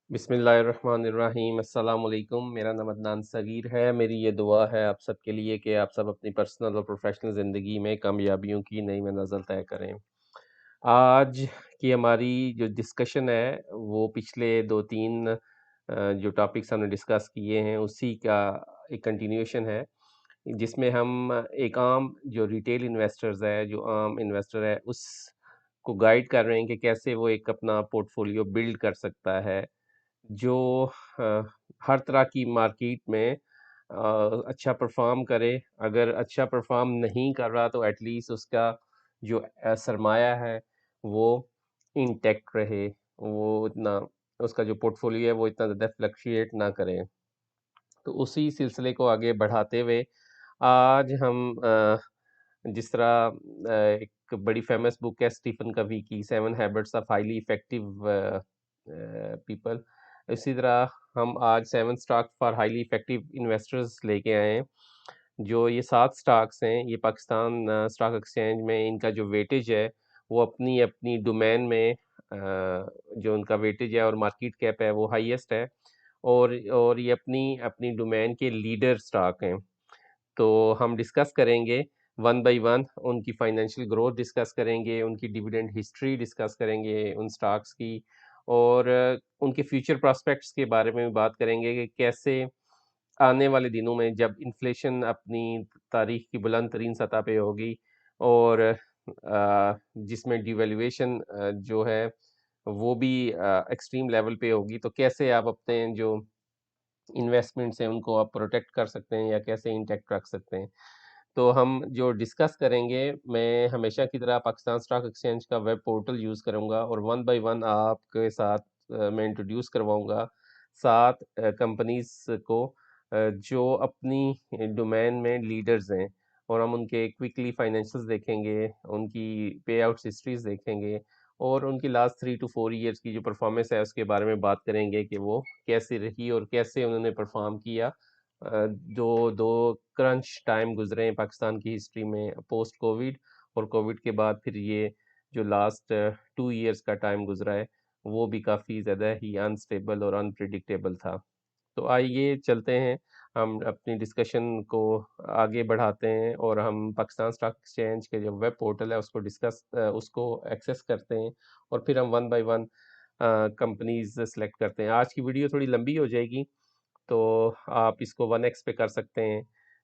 बिस्मिल्लाहिर्रहमानिर्रहीम अस्सलाम वालेकुम। मेरा नाम अदनान सगीर है। मेरी ये दुआ है आप सब के लिए कि आप सब अपनी पर्सनल और प्रोफेशनल ज़िंदगी में कामयाबियों की नई मंज़िल तय करें। आज की हमारी जो डिस्कशन है वो पिछले 2-3 जो टॉपिक्स हमने डिस्कस किए हैं उसी का एक कंटिन्यूएशन है, जिसमें हम एक आम जो रिटेल इन्वेस्टर्स है, जो आम इन्वेस्टर है, उसको गाइड कर रहे हैं कि कैसे वो एक अपना पोर्टफोलियो बिल्ड कर सकता है। जो अ, हर तरह की मार्केट में अच्छा परफॉर्म करे। अगर अच्छा परफॉर्म नहीं कर रहा तो एटलीस्ट उसका जो सरमाया है वो इंटैक्ट रहे, वो इतना उसका जो पोर्टफोलियो है वो इतना ज़्यादा फ्लक्चुएट ना करे। तो उसी सिलसिले को आगे बढ़ाते हुए आज हम जिस तरह एक बड़ी फेमस बुक है स्टीफन कवी की 7 habits of highly effective people, इसी तरह हम आज 7 stock for highly effective investors लेके आए हैं। जो ये 7 स्टॉक्स हैं ये पाकिस्तान स्टॉक एक्सचेंज में इनका जो वेटेज है वो अपनी अपनी डोमेन में जो उनका वेटेज है और मार्केट कैप है वो हाईएस्ट है। और ये अपनी अपनी डोमेन के लीडर स्टॉक हैं। तो हम डिस्कस करेंगे वन बाय वन, उनकी फाइनेंशियल ग्रोथ डिस्कस करेंगे, उनकी डिविडेंड हिस्ट्री डिस्कस करेंगे उन स्टॉक्स की, और उनके फ्यूचर प्रॉस्पेक्ट्स के बारे में भी बात करेंगे कि कैसे आने वाले दिनों में जब इन्फ्लेशन अपनी तारीख की बुलंद तरीन सतह पे होगी और जिसमें डिवैल्यूएशन जो है वो भी एक्सट्रीम लेवल पे होगी, तो कैसे आप अपने जो इन्वेस्टमेंट्स हैं उनको आप प्रोटेक्ट कर सकते हैं या कैसे इंटैक्ट रख सकते हैं। तो हम जो डिस्कस करेंगे, मैं हमेशा की तरह पाकिस्तान स्टॉक एक्सचेंज का वेब पोर्टल यूज़ करूँगा और वन बाय वन आपके साथ मैं इंट्रोड्यूस करवाऊँगा 7 कंपनीज़ को जो अपनी डोमेन में लीडर्स हैं, और हम उनके क्विकली फाइनेंशियल्स देखेंगे, उनकी पे आउट्स हिस्ट्रीज़ देखेंगे और उनकी लास्ट 3 टू 4 ईयर्स की जो परफॉर्मेंस है उसके बारे में बात करेंगे कि वो कैसे रही और कैसे उन्होंने परफॉर्म किया। जो 2 क्रंच टाइम गुज़रे हैं पाकिस्तान की हिस्ट्री में पोस्ट कोविड, और कोविड के बाद फिर ये जो लास्ट 2 ईयर्स का टाइम गुज़रा है, वो भी काफ़ी ज़्यादा ही अनस्टेबल और अनप्रेडिक्टेबल था। तो आइए चलते हैं, हम अपनी डिस्कशन को आगे बढ़ाते हैं और हम पाकिस्तान स्टॉक एक्सचेंज के जो वेब पोर्टल है उसको एक्सेस करते हैं और फिर हम one by one companies select करते हैं। आज की वीडियो थोड़ी लंबी हो जाएगी, तो आप इसको 1x पे कर सकते हैं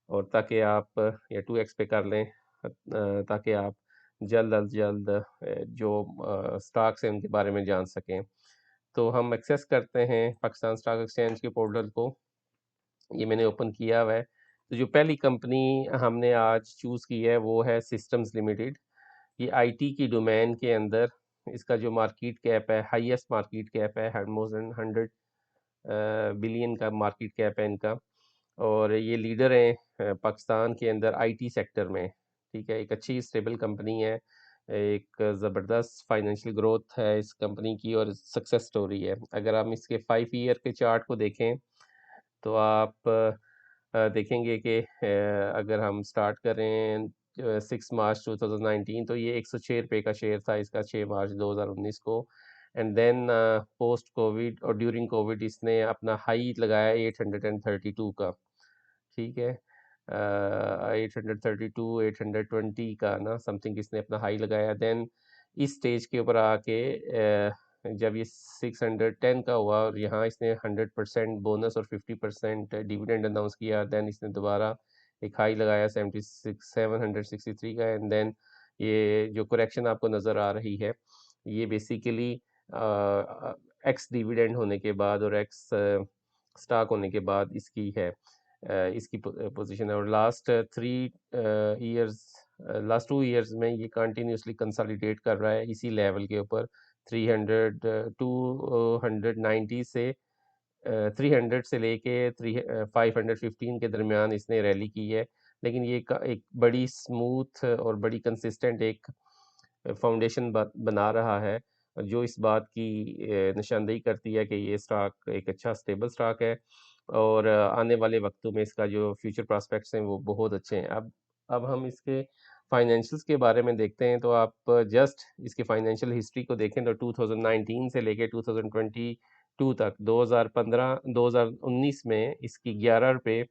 और ताकि आप या 2x पे कर लें, ताकि आप जल्द अज जल्द जो स्टॉक्स हैं उनके बारे में जान सकें। तो हम एक्सेस करते हैं पाकिस्तान स्टॉक एक्सचेंज के पोर्टल को। ये मैंने ओपन किया हुआ है। तो जो पहली कंपनी हमने आज चूज़ की है वो है सिस्टम्स लिमिटेड। ये आईटी की डोमेन के अंदर इसका जो मार्केट कैप है, हाईएस्ट मार्केट कैप है, मोर देन 100 बिलियन का मार्केट कैप है इनका। और ये लीडर हैं पाकिस्तान के अंदर आईटी सेक्टर में। ठीक है, एक अच्छी स्टेबल कंपनी है, एक ज़बरदस्त फाइनेंशियल ग्रोथ है इस कंपनी की और सक्सेस स्टोरी है। अगर हम इसके 5 ईयर के चार्ट को देखें तो आप देखेंगे कि अगर हम स्टार्ट करें 6 मार्च 2019, तो ये 106 रुपये का शेयर था इसका 6 मार्च 2019 को। एंड देन पोस्ट कोविड और ड्यूरिंग कोविड इसने अपना हाई लगाया 832 का। ठीक है, 832 820 का ना समथिंग इसने अपना हाई लगाया। देन इस स्टेज के ऊपर आके जब ये 610 का हुआ और यहाँ इसने 100% बोनस और 50% डिविडेंड अनाउंस किया, देन इसने दोबारा एक हाई लगाया 763 का। एंड देन ये जो करेक्शन आपको नज़र आ रही है ये बेसिकली एक्स डिविडेंड होने के बाद और एक्स स्टॉक होने के बाद इसकी है, इसकी पोजीशन है। और लास्ट 2 ईयर्स में ये कंटिन्यूसली कंसोलिडेट कर रहा है इसी लेवल के ऊपर 300 290 से 300 से लेके 515 के दरमियान इसने रैली की है। लेकिन ये एक बड़ी स्मूथ और बड़ी कंसिस्टेंट एक फाउंडेशन बना रहा है, जो इस बात की निशानदेही करती है कि ये स्टॉक एक अच्छा स्टेबल स्टॉक है और आने वाले वक्तों में इसका जो फ्यूचर प्रॉस्पेक्ट्स हैं वो बहुत अच्छे हैं। अब हम इसके फाइनेंशियल्स के बारे में देखते हैं। तो आप जस्ट इसके फाइनेंशियल हिस्ट्री को देखें तो 2019 से लेके 2020 तक 2015 2019 में इसकी 11 रुपये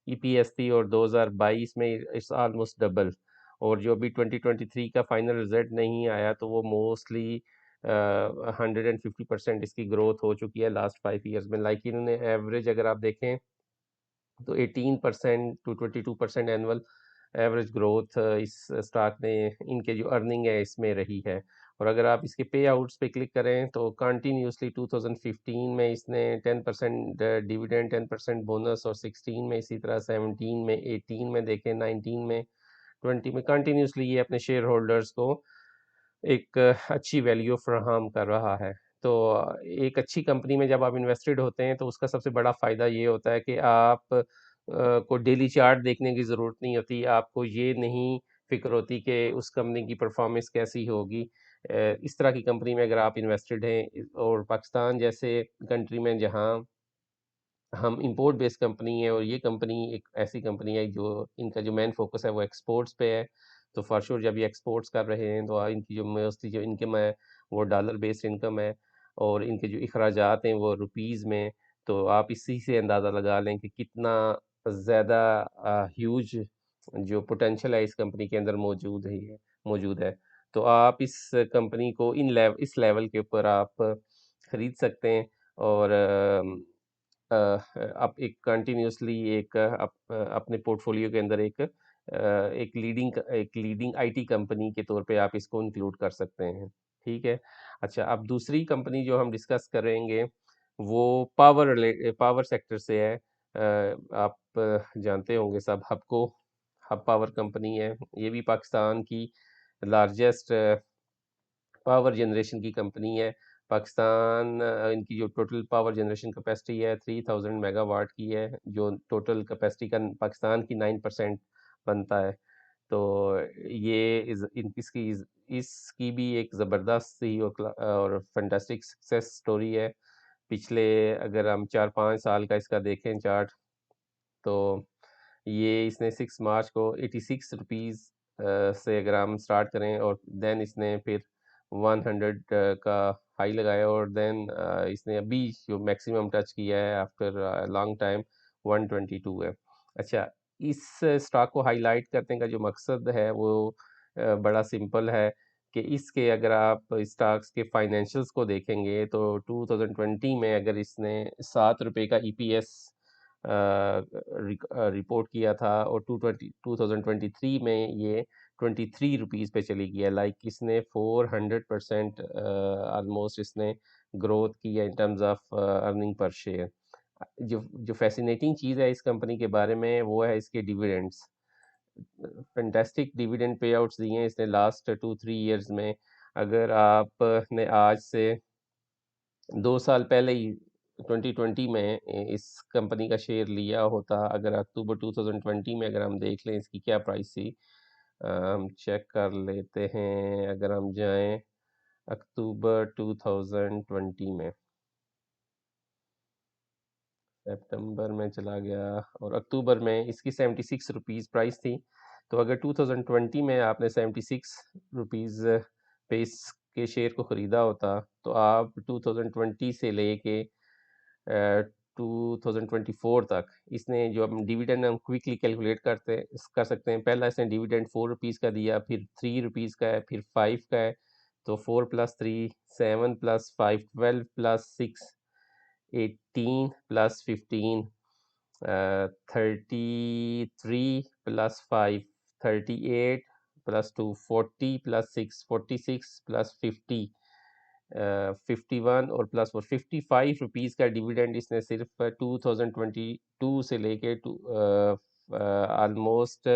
ईपीएस थी और 2022 में इट्स ऑलमोस्ट डबल। और जो अभी 2023 का फाइनल रिजल्ट नहीं आया तो वो मोस्टली 150% इसकी ग्रोथ हो चुकी है लास्ट 5 ईयर्स में। लाइक इन्होंने एवरेज अगर आप देखें तो 18% टू 22% एनुअल एवरेज ग्रोथ इस स्टॉक ने, इनके जो अर्निंग है इसमें रही है। और अगर आप इसके पे आउट्स पे क्लिक करें तो कंटिन्यूसली 2015 में इसने 10% डिविडेंड, 10% बोनस, और 16 में इसी तरह, 17 में, 18 में देखें, 19 में, 20 में कंटिन्यूसली ये अपने शेयर होल्डर्स को एक अच्छी वैल्यू फ्राहम कर रहा है। तो एक अच्छी कंपनी में जब आप इन्वेस्टेड होते हैं तो उसका सबसे बड़ा फ़ायदा ये होता है कि आप को डेली चार्ट देखने की ज़रूरत नहीं होती, आपको ये नहीं फ़िक्र होती कि उस कंपनी की परफॉर्मेंस कैसी होगी। इस तरह की कंपनी में अगर आप इन्वेस्टेड हैं और पाकिस्तान जैसे कंट्री में जहाँ हम इंपोर्ट बेस्ड कंपनी है और ये कंपनी एक ऐसी कंपनी है जो इनका जो मेन फोकस है वो एक्सपोर्ट्स पे है, तो फॉर श्योर जब ये एक्सपोर्ट्स कर रहे हैं तो इनकी जो मोस्टली जो इनकम है वो डॉलर बेस्ड इनकम है, और इनके जो अखराजात हैं वो रुपीज़ में। तो आप इसी से अंदाज़ा लगा लें कि कितना ज़्यादा ह्यूज जो पोटेंशियल है इस कंपनी के अंदर मौजूद है। तो आप इस कंपनी को इस लेवल के ऊपर आप खरीद सकते हैं। और आप एक कंटिन्यूअसली अपने पोर्टफोलियो के अंदर एक लीडिंग आईटी कंपनी के तौर पे आप इसको इंक्लूड कर सकते हैं। ठीक है। अच्छा, अब दूसरी कंपनी जो हम डिस्कस करेंगे वो पावर सेक्टर से है। आप जानते होंगे सब हब पावर कंपनी है। ये भी पाकिस्तान की लार्जेस्ट पावर जनरेशन की कंपनी है। पाकिस्तान इनकी जो टोटल पावर जनरेशन कैपेसिटी है 3000 मेगावाट की है, जो टोटल कैपेसिटी का पाकिस्तान की 9% बनता है। तो ये इसकी भी एक ज़बरदस्त सी और फैंटास्टिक सक्सेस स्टोरी है। पिछले अगर हम 4-5 साल का इसका देखें चार्ट, तो ये इसने 6 मार्च को 86 रुपीज़ से अगर हम स्टार्ट करें, और देन इसने फिर 100 का हाई लगाया, और देन इसने अभी जो मैक्सिमम टच किया है आफ्टर लॉन्ग टाइम 122 है। अच्छा, इस स्टॉक को हाईलाइट करने का जो मकसद है वो बड़ा सिंपल है कि इसके अगर आप स्टॉक्स के फाइनेंशियल्स को देखेंगे तो 2020 में अगर इसने 7 रुपये का ईपीएस रिपोर्ट किया था, और 2023 में ये 23 रुपीज़ पे चली गई है। लाइक इसने 400% ऑलमोस्ट इसने ग्रोथ की है in terms of earning per share. जो जो फैसिनेटिंग चीज़ है इस कंपनी के बारे में वो है इसके dividends. Fantastic dividend pay outs दिए हैं इसने लास्ट 2-3 ईयर्स में। अगर आपने आज से 2 साल पहले ही 2020 में इस कंपनी का शेयर लिया होता, अगर अक्टूबर 2020 में अगर हम देख लें इसकी क्या प्राइस थी, हम चेक कर लेते हैं। अगर हम जाएं अक्टूबर 2020 में, सितंबर में चला गया और अक्टूबर में इसकी 76 रुपीज़ प्राइस थी। तो अगर 2020 में आपने 76 रुपीज़ पे इसके शेयर को ख़रीदा होता तो आप 2020 से लेके 2024 तक इसने जो हम डिविडेंड हम क्विकली कैलकुलेट कर सकते हैं। पहला इसने डिविडेंड 4 रुपीज़ का दिया, फिर 3 रुपीज़ का है, फिर 5 का है। तो 4+3 7+5 12+6 18+15 33+5 38+2 40+6 46+50 51 और +4 55 रुपीज़ का डिविडेंड इसने सिर्फ 2022 से लेके ऑलमोस्ट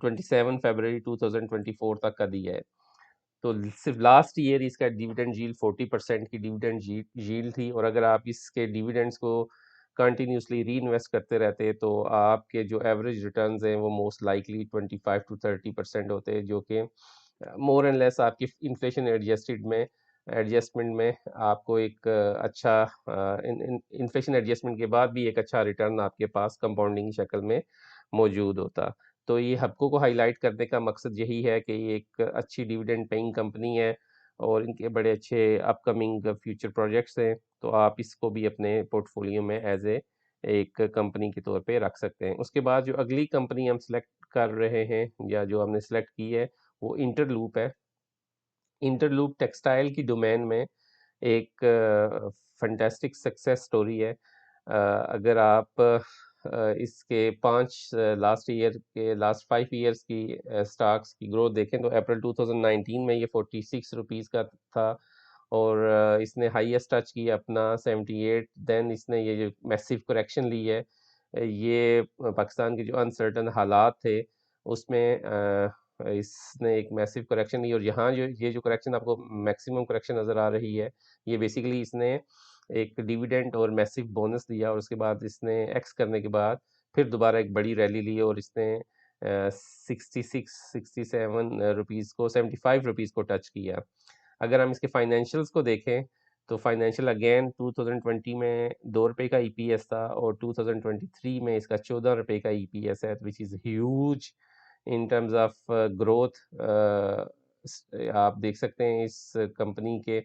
27 फरवरी 2024 तक का दिया है। तो सिर्फ लास्ट ईयर इसका डिविडेंड यील्ड 40% की डिविडेंड यील्ड थी। और अगर आप इसके डिविडेंड्स को कंटिन्यूसली री इन्वेस्ट करते रहते तो आपके जो एवरेज रिटर्न्स हैं वो मोस्ट लाइकली 25 to 30% होते हैं, जो कि मोर एंड लेस आपकी इन्फ्लेशन एडजस्टमेंट में आपको एक अच्छा इन्फ्लेशन एडजस्टमेंट के बाद भी एक अच्छा रिटर्न आपके पास कंपाउंडिंग शक्ल में मौजूद होता। तो ये हबको को हाईलाइट करने का मकसद यही है कि ये एक अच्छी डिविडेंड पेइंग कंपनी है, और इनके बड़े अच्छे अपकमिंग फ्यूचर प्रोजेक्ट्स हैं, तो आप इसको भी अपने पोर्टफोलियो में एज ए एक कंपनी के तौर पे रख सकते हैं। उसके बाद जो अगली कंपनी हम सेलेक्ट कर रहे हैं या जो हमने सेलेक्ट की है वो इंटरलूप है। इंटरलूप टेक्सटाइल की डोमेन में एक फैंटास्टिक सक्सेस स्टोरी है। अगर आप इसके लास्ट 5 ईयर्स की स्टॉक्स की ग्रोथ देखें तो अप्रैल 2019 में ये 46 रुपीस का था और इसने हाईएस्ट टच किया अपना 78। देन इसने ये जो मैसिव करेक्शन ली है, ये पाकिस्तान के जो अनसर्टन हालात थे उसमें इसने एक मैसिव करेक्शन ली और यहाँ जो ये जो करेक्शन आपको मैक्सिमम करेक्शन नज़र आ रही है, ये बेसिकली इसने एक डिविडेंड और मैसिव बोनस दिया और उसके बाद इसने एक्स करने के बाद फिर दोबारा एक बड़ी रैली ली और इसने 67 रुपीज़ को 75 रुपीज़ को टच किया। अगर हम इसके फाइनेंशियल्स को देखें तो फाइनेंशियल अगेन 2020 में 2 रुपए का ईपीएस था और 2023 में इसका 14 रुपए का ईपीएस है, which is huge in terms of growth. आप देख सकते हैं इस कंपनी के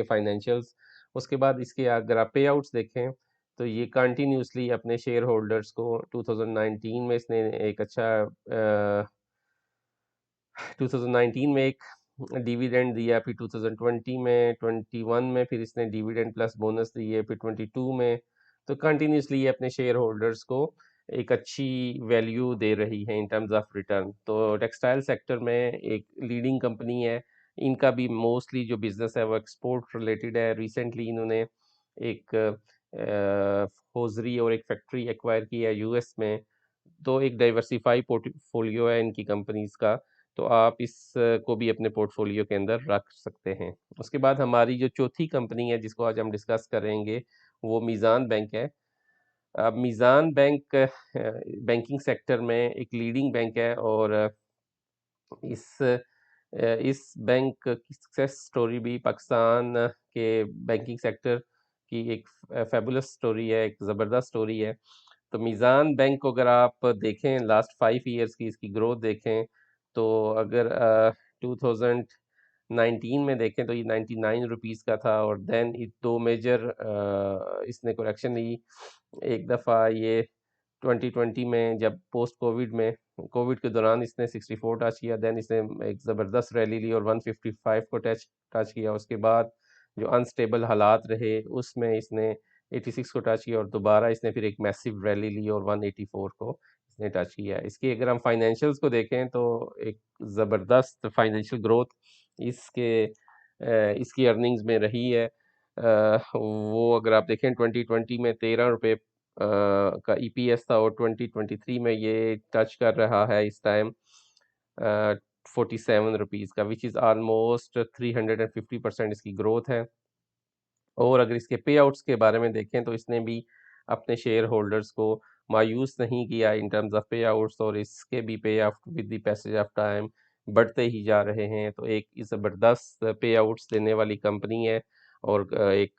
फाइनेंशियल्स। उसके बाद इसके अगर आप पे आउट्स देखें तो ये कंटिन्यूसली अपने शेयर होल्डर्स को 2019 में इसने एक अच्छा 2019 में एक डिविडेंड दिया, फिर 2020 में 21 में फिर इसने डिविडेंड प्लस बोनस दिए, फिर 22 में। तो कंटिन्यूसली ये अपने शेयर होल्डर्स को एक अच्छी वैल्यू दे रही है इन टर्म्स ऑफ रिटर्न। तो टेक्सटाइल सेक्टर में एक लीडिंग कंपनी है। इनका भी मोस्टली जो बिजनेस है वो एक्सपोर्ट रिलेटेड है। रिसेंटली इन्होंने एक होजरी और एक फैक्ट्री एक्वायर की है यूएस में। तो एक डाइवर्सिफाई पोर्टफोलियो है इनकी कंपनीज का, तो आप इस को भी अपने पोर्टफोलियो के अंदर रख सकते हैं। उसके बाद हमारी जो चौथी कंपनी है जिसको आज हम डिस्कस करेंगे वो मीज़ान बैंक है। अब मीज़ान बैंक बैंकिंग सेक्टर में एक लीडिंग बैंक है और इस बैंक की सक्सेस स्टोरी भी पाकिस्तान के बैंकिंग सेक्टर की एक फैबुलस स्टोरी है, एक ज़बरदस्त स्टोरी है। तो मीज़ान बैंक को अगर आप देखें लास्ट 5 ईयर्स की इसकी ग्रोथ देखें तो अगर 2019 में देखें तो ये 99 रुपीज़ का था और देन दो मेजर इसने करेक्शन ली। एक दफ़ा ये 2020 में जब पोस्ट कोविड में कोविड के दौरान इसने 64 टच किया, देन इसने एक ज़बरदस्त रैली ली और 155 को टच किया। उसके बाद जो अनस्टेबल हालात रहे उसमें इसने 86 को टच किया और दोबारा इसने फिर एक मैसिव रैली ली और 184 को इसने टच किया। इसकी अगर हम फाइनेंशियल्स को देखें तो एक ज़बरदस्त फाइनेंशियल ग्रोथ इसकी अर्निंग्स में रही है। वो अगर आप देखें 2020 में 13 रुपये का ईपीएस था और 2023 में ये टच कर रहा है इस टाइम 47 रुपीज़ का, विच इज़ ऑलमोस्ट 350% इसकी ग्रोथ है। और अगर इसके पे आउट्स के बारे में देखें तो इसने भी अपने शेयर होल्डर्स को मायूस नहीं किया इन टर्म्स ऑफ पे आउट्स और इसके भी पे out with the passage of time बढ़ते ही जा रहे हैं। तो एक ज़बरदस्त पे आउट्स देने वाली कंपनी है और एक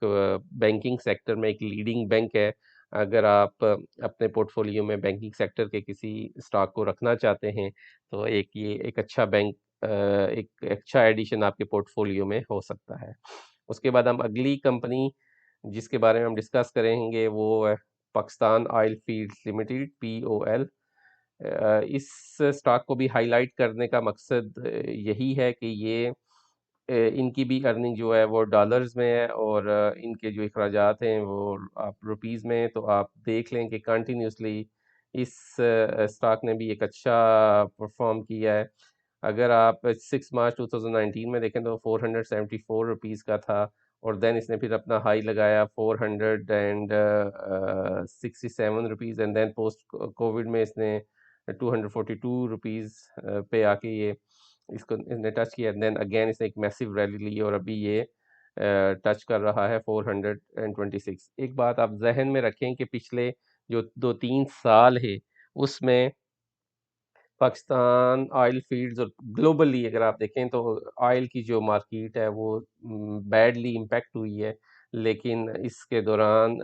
बैंकिंग सेक्टर में एक लीडिंग बैंक है। अगर आप अपने पोर्टफोलियो में बैंकिंग सेक्टर के किसी स्टॉक को रखना चाहते हैं तो ये एक अच्छा बैंक एक अच्छा एडिशन आपके पोर्टफोलियो में हो सकता है। उसके बाद हम अगली कंपनी जिसके बारे में हम डिस्कस करेंगे वो है Pakistan oil fields limited, POL. इस स्टॉक को भी हाईलाइट करने का मकसद यही है कि ये इनकी भी अर्निंग जो है वो डॉलर्स में है और इनके जो अखराजात हैं वो आप रुपीज़ में, तो आप देख लें कि कंटिन्यूसली इस स्टॉक ने भी एक अच्छा परफॉर्म किया है। अगर आप 6 मार्च 2019 में देखें तो 474 रुपीज़ का था और देन इसने फिर अपना हाई लगाया 467 rupees and then post Covid में इसने 242 रुपीज़ पे आके ये इसको इसने टच किया। देन अगेन इसने एक मैसिव रैली ली और अभी ये टच कर रहा है 426। एक बात आप जहन में रखें कि पिछले जो 2-3 साल है उसमें पाकिस्तान ऑयल फील्ड्स और ग्लोबली अगर आप देखें तो ऑयल की जो मार्केट है वो बैडली इम्पैक्ट हुई है। लेकिन इसके दौरान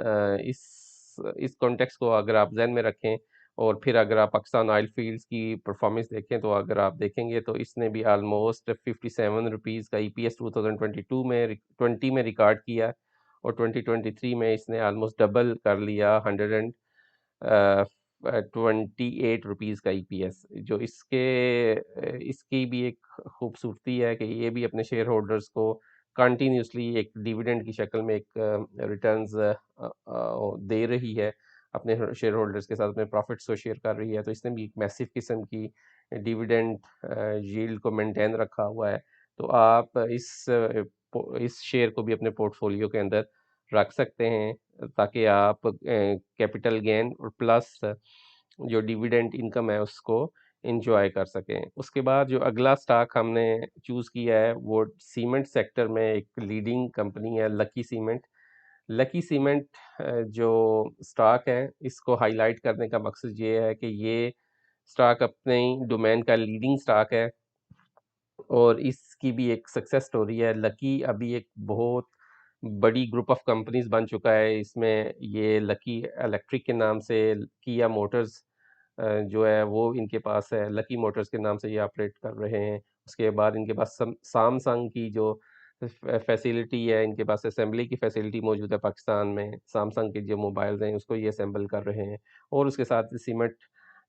इस कॉन्टेक्स्ट को अगर आप जहन में रखें और फिर अगर आप पाकिस्तान ऑयल फील्ड्स की परफॉर्मेंस देखें तो अगर आप देखेंगे तो इसने भी ऑलमोस्ट 57 रुपीज़ का ईपीएस 2022 में 20 में रिकॉर्ड किया, और 2023 में इसने ऑलमोस्ट डबल कर लिया, 128 रुपीज़ का ईपीएस। जो इसकी भी एक खूबसूरती है कि ये भी अपने शेयर होल्डर्स को कंटिन्यूसली एक डिविडेंड की शक्ल में एक रिटर्न्स दे रही है, अपने शेयर होल्डर्स के साथ अपने प्रॉफिट्स को शेयर कर रही है। तो इसने भी एक मैसिव किस्म की डिविडेंड यील्ड को मेंटेन रखा हुआ है। तो आप इस शेयर को भी अपने पोर्टफोलियो के अंदर रख सकते हैं, ताकि आप कैपिटल गेन और प्लस जो डिविडेंड इनकम है उसको इंजॉय कर सकें। उसके बाद जो अगला स्टॉक हमने चूज़ किया है वो सीमेंट सेक्टर में एक लीडिंग कंपनी है, लकी सीमेंट। लकी सीमेंट जो स्टॉक है इसको हाईलाइट करने का मकसद ये है कि ये स्टॉक अपने डोमेन का लीडिंग स्टॉक है, और इसकी भी एक सक्सेस स्टोरी है। लकी अभी एक बहुत बड़ी ग्रुप ऑफ कंपनीज बन चुका है। इसमें ये लकी इलेक्ट्रिक के नाम से, किया मोटर्स जो है वो इनके पास है, लकी मोटर्स के नाम से ये ऑपरेट कर रहे हैं। उसके बाद इनके पास सैमसंग की जो फैसिलिटी है, इनके पास असेंबली की फैसिलिटी मौजूद है पाकिस्तान में। सैमसंग के जो मोबाइल्स हैं उसको ये असेंबल कर रहे हैं, और उसके साथ सीमेंट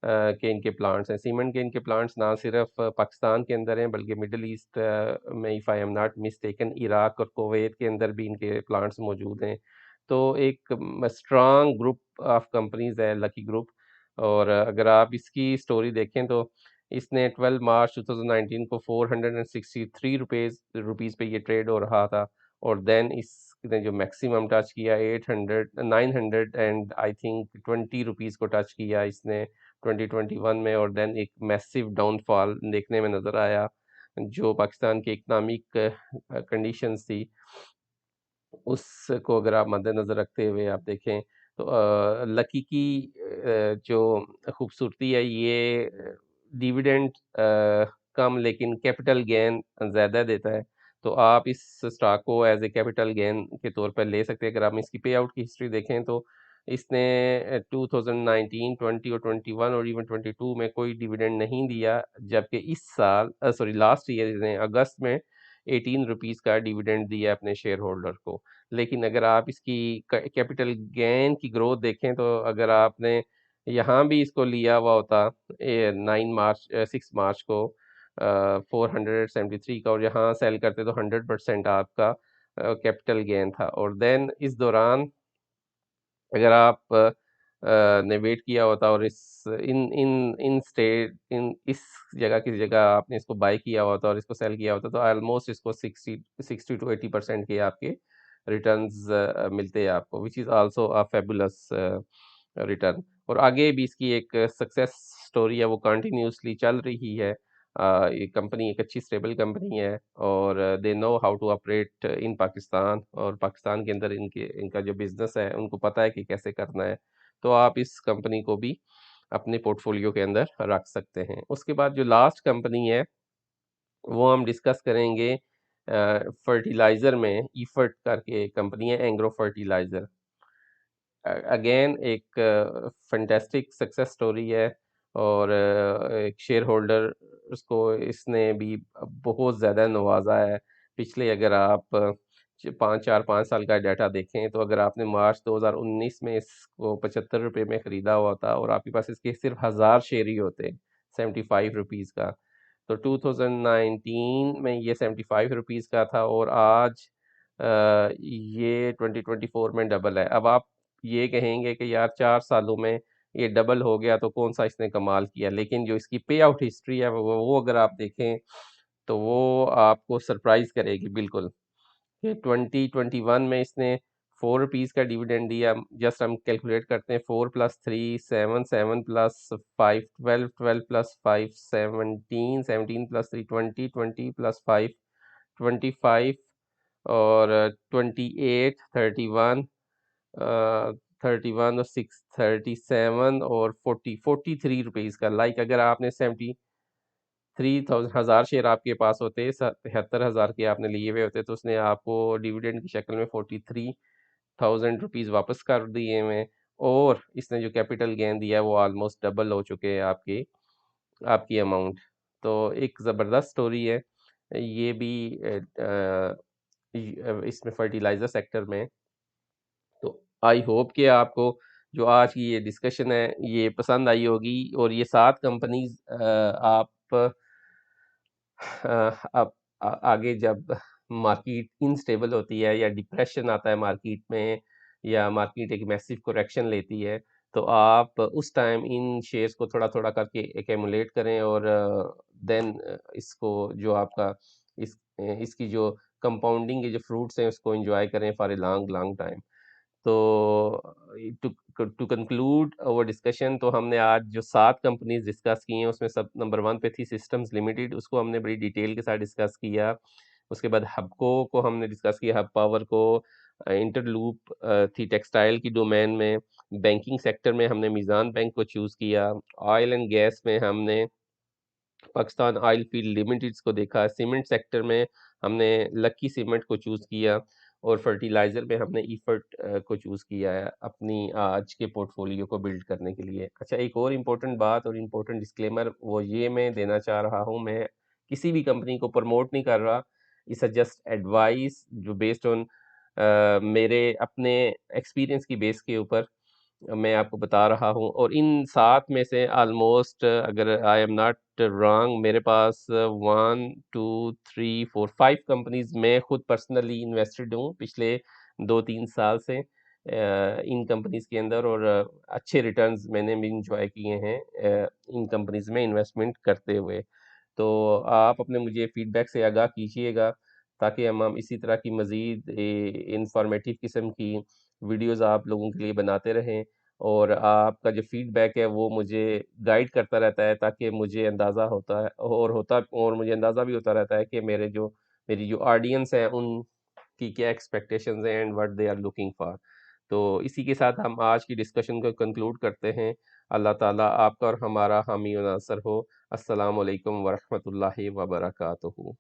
के इनके प्लांट्स हैं। सीमेंट के इनके प्लांट्स ना सिर्फ पाकिस्तान के अंदर हैं, बल्कि मिडल ईस्ट में, if I am not mistaken, Iraq और कुवैत के अंदर भी इनके प्लांट्स मौजूद हैं। तो एक स्ट्रांग ग्रुप ऑफ कंपनीज है लकी ग्रुप। और अगर आप इसकी स्टोरी देखें तो इसने 12 मार्च 2019 को 463 रुपीज़ पे ये ट्रेड हो रहा था, और देन इसने जो मैक्सिमम टच किया 800 900 एंड आई थिंक 20 रुपीज़ को टच किया इसने 2021 में, और देन एक मैसिव डाउनफॉल देखने में नज़र आया। जो पाकिस्तान की इकनॉमिक कंडीशंस थी उसको अगर आप मद्देनज़र रखते हुए आप देखें तो लकी की जो खूबसूरती है ये डिविडेंड कम लेकिन कैपिटल गेन ज़्यादा देता है। तो आप इस स्टॉक को एज ए कैपिटल गेन के तौर पर ले सकते हैं। अगर आप इसकी पे आउट की हिस्ट्री देखें तो इसने 2019, 20 और 21 और इवन 22 में कोई डिविडेंड नहीं दिया, जबकि इस साल सॉरी लास्ट ईयर इसने अगस्त में 18 रुपीज़ का डिविडेंड दिया अपने शेयर होल्डर को। लेकिन अगर आप इसकी कैपिटल गेन की ग्रोथ देखें तो अगर आपने यहाँ भी इसको लिया हुआ होता 6 मार्च को 473 का, और यहाँ सेल करते तो 100% आपका कैपिटल गेन था। और देन इस दौरान अगर आप ने वेट किया होता और इस जगह की जगह आपने इसको बाय किया होता और इसको सेल किया होता तो ऑलमोस्ट इसको 60 टू 80% के आपके रिटर्न्स मिलते हैं आपको, which is also a fabulous return. और आगे भी इसकी एक सक्सेस स्टोरी है वो कंटिन्यूसली चल रही है। ये कंपनी एक अच्छी स्टेबल कंपनी है, और they know how to operate in Pakistan, और पाकिस्तान के अंदर इनका जो बिजनेस है उनको पता है कि कैसे करना है। तो आप इस कंपनी को भी अपने पोर्टफोलियो के अंदर रख सकते हैं। उसके बाद जो लास्ट कंपनी है वो हम डिस्कस करेंगे फर्टिलाइज़र में, ईफर्ट करके कंपनी है, एंग्रो फर्टिलाइज़र। अगेन एक फैंटास्टिक सक्सेस स्टोरी है, और एक शेयर होल्डर उसको इसने भी बहुत ज़्यादा नवाजा है। पिछले अगर आप 5 साल का डाटा देखें तो अगर आपने मार्च 2019 में इसको 75 रुपये में ख़रीदा हुआ था और आपके पास इसके सिर्फ 1000 शेयर ही होते 75 रुपीज़ का, तो 2019 में ये 75 रुपीज़ का था, और आज ये 2024 में डबल है। अब आप ये कहेंगे कि यार 4 सालों में ये डबल हो गया तो कौन-सा इसने कमाल किया। लेकिन जो इसकी पे आउट हिस्ट्री है वो अगर आप देखें तो वो आपको सरप्राइज़ करेगी बिल्कुल। कि 2021 में इसने 4 रुपीज़ का डिविडेंड दिया। जस्ट हम कैलकुलेट करते हैं, 4 + 3 7, 7 + 5 12, 12 + 5 17, 17 + 3 20, 20 + 5 25, और 28 31, 31 और 6 37 और 43 रुपीज़ का। लाइक अगर आपने 73,000 शेयर आपके पास होते, 73,000 के आपने लिए हुए होते, तो उसने आपको डिविडेंड की शक्ल में 43,000 रुपीज़ वापस कर दिए हुए, और इसने जो कैपिटल गेन दिया है वो ऑलमोस्ट डबल हो चुके हैं आपकी आपकी अमाउंट। तो एक ज़बरदस्त स्टोरी है ये भी इसमें फर्टिलाइज़र सेक्टर में। तो आई होप कि आपको जो आज की ये डिस्कशन है ये पसंद आई होगी, और ये 7 कंपनीज़ आप अब आगे जब मार्केट इनस्टेबल होती है या डिप्रेशन आता है मार्केट में, या मार्केट एक मैसिव करेक्शन लेती है, तो आप उस टाइम इन शेयर्स को थोड़ा-थोड़ा करके एक्यूमुलेट करें, और देन इसको जो आपका इसकी जो कंपाउंडिंग के जो फ्रूट्स हैं उसको एन्जॉय करें for a long long time. तो to to conclude our discussion, तो हमने आज जो 7 कंपनीज़ डिस्कस की हैं उसमें सब नंबर 1 पे थी सिस्टम्स लिमिटेड, उसको हमने बड़ी डिटेल के साथ डिस्कस किया। उसके बाद हबको को हमने डिस्कस किया, हब पावर को। इंटरलूप थी टेक्सटाइल की डोमेन में। बैंकिंग सेक्टर में हमने मीज़ान बैंक को चूज़ किया। ऑयल एंड गैस में हमने पाकिस्तान ऑयल फील्ड लिमिटेड्स को देखा। सीमेंट सेक्टर में हमने लक्की सीमेंट को चूज़ किया, और फर्टिलाइज़र में हमने इफर्ट को चूज़ किया है अपनी आज के पोर्टफोलियो को बिल्ड करने के लिए। अच्छा, एक और इम्पोर्टेंट बात और इम्पोर्टेंट डिस्क्लेमर वो ये मैं देना चाह रहा हूँ, मैं किसी भी कंपनी को प्रमोट नहीं कर रहा। इट्स जस्ट एडवाइस जो बेस्ड ऑन मेरे अपने एक्सपीरियंस की बेस के ऊपर मैं आपको बता रहा हूँ। और इन 7 में से ऑलमोस्ट, अगर आई एम नॉट रॉन्ग, मेरे पास 1 2 3 4 5 कंपनीज़ में खुद पर्सनली इन्वेस्टेड हूँ पिछले 2-3 साल से इन कंपनीज़ के अंदर, और अच्छे रिटर्न्स मैंने भी एन्जॉय किए हैं इन कंपनीज़ में इन्वेस्टमेंट करते हुए। तो आप अपने मुझे फीडबैक से आगाह कीजिएगा, ताकि हम इसी तरह की मज़ीद इंफॉर्मेटिव किस्म की वीडियोज़ आप लोगों के लिए बनाते रहें, और आपका जो फीडबैक है वो मुझे गाइड करता रहता है, ताकि मुझे अंदाज़ा होता है और मुझे अंदाज़ा भी होता रहता है कि मेरी जो ऑडियंस है उनकी क्या एक्सपेक्टेशंस हैं and what they are looking for. तो इसी के साथ हम आज की डिस्कशन को कंक्लूड करते हैं। अल्लाह ताला आपका और हमारा हामी और नासर हो। अस्सलाम वालेकुम वरहमतुल्लाहि वबरकातुहू।